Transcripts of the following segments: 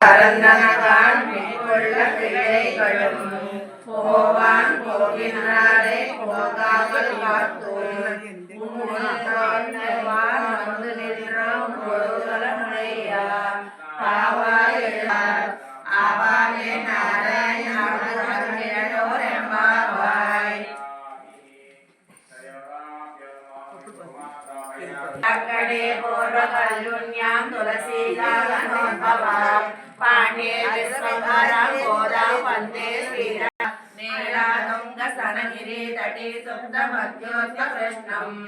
பரந்தனகான் பின்கொள்ள பிள்ளைகளும் போவான் போகின்றாரே போகாமல் காத்தோம் வந்து நின்றோம் பொருள முறையா பாவாய் ஆவானே நாராயண அருளோர் எம்பாவாய் அக்கடே பூர்வ கல்யுண்யாம் துளசீதாகனோத்பவாம் பாண்டே விஸ்வகாராம் கோதாம் வந்தே ஸ்ரீராம் நீலாதுங்க சனகிரி தட்டி சுப்த மத்யோத்ய கிருஷ்ணம்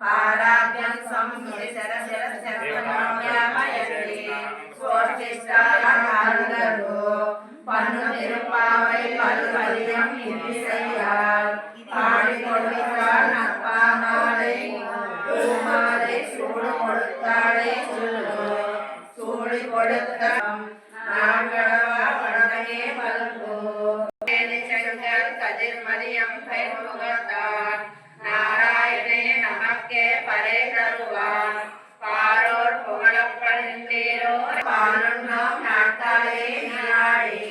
பாராத்யம் ஸ்வம் சரசரசரமயந்தி ஸ்வோஷ்டிஷ்டாரோ பன்னு திருப்பாவை பல்வலியம் இன்னிசையால் பாடி கொடுத்தாள் நற்பாமாலை பூமாலை சூடு கொடுத்தாளே சொல்லு சூடி கொடுத்த நான்கடவா பண்டகே பல்கோ சங்கர் கதிர்மதியம் கைமுகத்தான் நாராயணே நமக்கே பறை தருவான் பாரோர் புகழப்படுந்தீரோ பாலுண்ணோம் நாட்டாலே நீராடி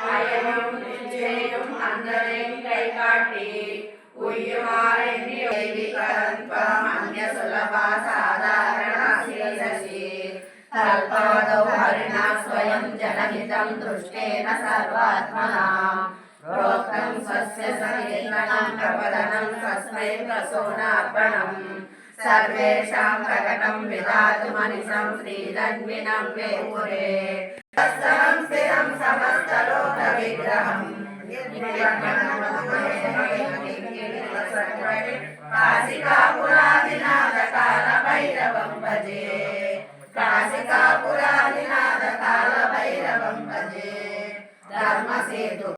அயனும் நிச்சயம் அந்தரையும் கை காட்டி உய்யுமாறெண்ணி கரன்பம் அந்நிய சுலபா சாதாரண சீரசி தல்பாதௌ ஹரிணா ஸ்வயம் ஜனஹிதம் துஷ்டேன சர்வாத்மனாம் प्रोक्तं स्वस्य सकीर्तनं प्रवदनं तस्मै प्रसूनार्पणं सर्वेषां प्रकटं विधातुमनिशं श्रीधन्विनं वेपुरे तत्सवं स्थिरं समस्तलोकविग्रहं काशिकापुरादिनाथकालभैरवं भजे काशिकापुरादिनाथकालभैरवं भजे धर्मसेतु